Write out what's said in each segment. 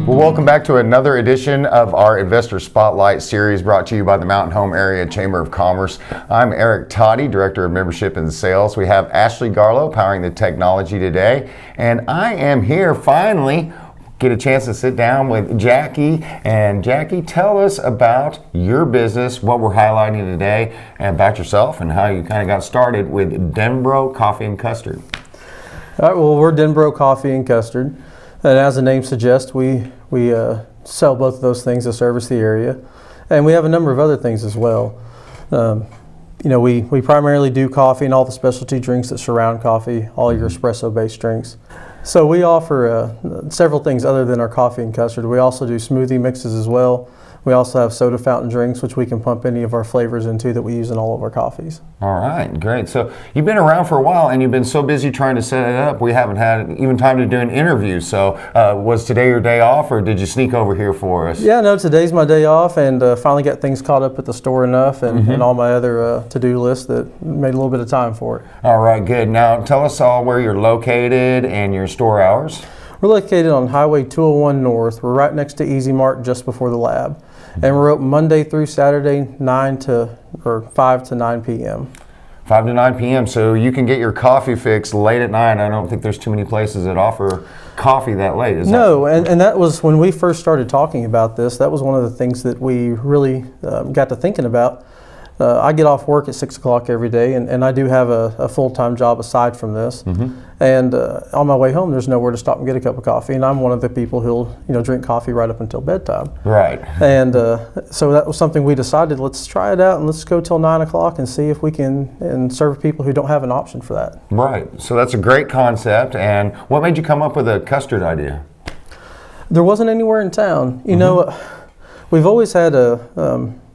Well, welcome back to another edition of our Investor Spotlight series brought to you by the Mountain Home Area Chamber of Commerce. I'm Eric Toddy, Director of Membership and Sales. We have Ashley Garlow powering the technology today, and I am here finally get a chance to sit down with Jackie. And Jackie, tell us about your business, what we're highlighting today, and about yourself and how you kind of got started with Denbro Coffee and Custard. All right, well, we're Denbro Coffee and Custard. And as the name suggests, we sell both of those things to service the area. And we have a number of other things as well. We primarily do coffee and all the specialty drinks that surround coffee, all your espresso-based drinks. So we offer several things other than our coffee and custard. We also do smoothie mixes as well. We also have soda fountain drinks, which we can pump any of our flavors into that we use in all of our coffees. All right, great. So you've been around for a while and you've been so busy trying to set it up, we haven't had even time to do an interview. So was today your day off, or did you sneak over here for us? Yeah, no, today's my day off, and finally got things caught up at the store enough and all my other to-do lists that made a little bit of time for it. All right, good. Now tell us all where you're located and your store hours. We're located on Highway 201 North. We're right next to Easy Mart, just before the lab. And we're open Monday through Saturday, 5 to 9 p.m. 5 to 9 p.m. So you can get your coffee fix late at night. I don't think there's too many places that offer coffee that late. And that was when we first started talking about this. That was one of the things that we really got to thinking about. I get off work at 6 o'clock every day, and I do have a full-time job aside from this. And on my way home, there's nowhere to stop and get a cup of coffee, and I'm one of the people who'll drink coffee right up until bedtime. Right. And so that was something we decided, let's try it out and let's go till 9 o'clock and see if we can serve people who don't have an option for that. Right. So that's a great concept. And what made you come up with a custard idea? There wasn't anywhere in town. You know, we've always had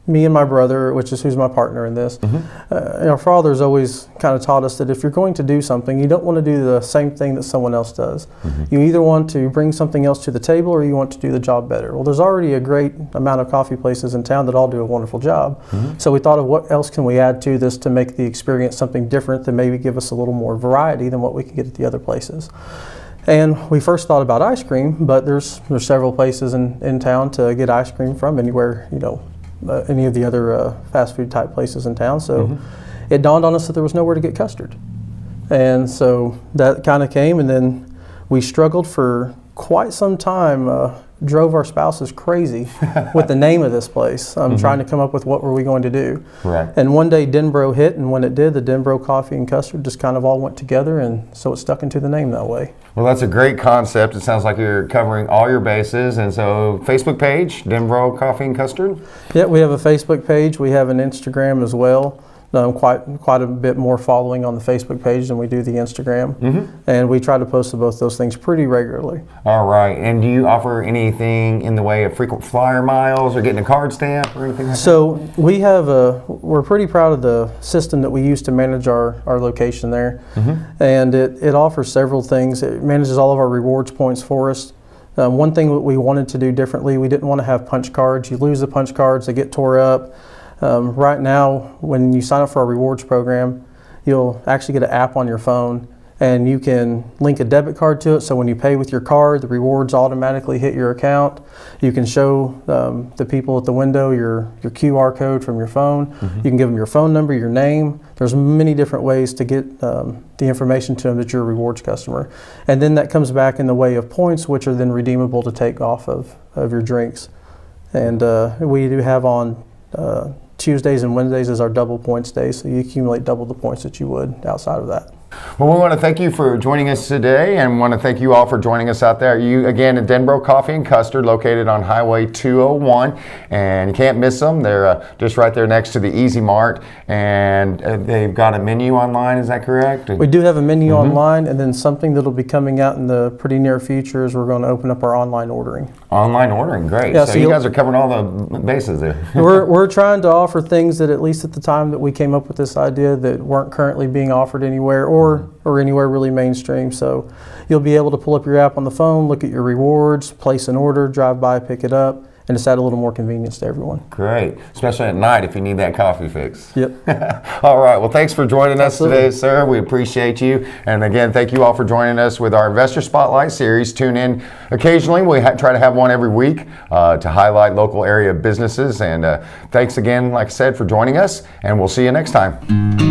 me and my brother, who's my partner in this, our father's always kind of taught us that if you're going to do something, you don't want to do the same thing that someone else does. You either want to bring something else to the table or you want to do the job better. Well, there's already a great amount of coffee places in town that all do a wonderful job. So we thought of what else can we add to this to make the experience something different, that maybe give us a little more variety than what we can get at the other places. And we first thought about ice cream, but there's several places in town to get ice cream from, anywhere, any of the other fast food type places in town. So it dawned on us that there was nowhere to get custard. And so that kind of came, and then we struggled for quite some time, drove our spouses crazy with the name of this place, trying to come up with what were we going to do. Right. And one day Denbro hit, and when it did, the Denbro Coffee and Custard just kind of all went together, and so it stuck into the name that way. Well, that's a great concept. It sounds like you're covering all your bases. And so Facebook page, Denbro Coffee and Custard? Yeah, we have a Facebook page. We have an Instagram as well. Quite a bit more following on the Facebook page than we do the Instagram. And we try to post to both those things pretty regularly. All right. And do you offer anything in the way of frequent flyer miles or getting a card stamp or anything like that? So we're pretty proud of the system that we use to manage our location there. And it offers several things. It manages all of our rewards points for us. One thing that we wanted to do differently, we didn't want to have punch cards. You lose the punch cards, they get tore up. Right now, when you sign up for our rewards program, you'll actually get an app on your phone, and you can link a debit card to it. So when you pay with your card, the rewards automatically hit your account. You can show the people at the window your QR code from your phone. You can give them your phone number, your name. There's many different ways to get the information to them that you're a rewards customer. And then that comes back in the way of points, which are then redeemable to take off of your drinks. And we do have on Tuesdays and Wednesdays is our double points day, so you accumulate double the points that you would outside of that. Well, we want to thank you for joining us today, and want to thank you all for joining us out there. You, again, at Denbro Coffee and Custard, located on Highway 201, and you can't miss them. They're just right there next to the Easy Mart, and they've got a menu online, is that correct? We do have a menu online, and then something that'll be coming out in the pretty near future is we're going to open up our online ordering. Online ordering, great. Yeah, so you guys are covering all the bases there. We're trying to offer things that, at least at the time that we came up with this idea, that weren't currently being offered anywhere, or anywhere really mainstream. So you'll be able to pull up your app on the phone, look at your rewards, place an order, drive by, pick it up, and just add a little more convenience to everyone. Great, especially at night if you need that coffee fix. Yep. All right, well, thanks for joining us Absolutely. today, sir. We appreciate you. And again, thank you all for joining us with our Investor Spotlight series. Tune in occasionally. We try to have one every week to highlight local area businesses. And thanks again, like I said, for joining us, and we'll see you next time.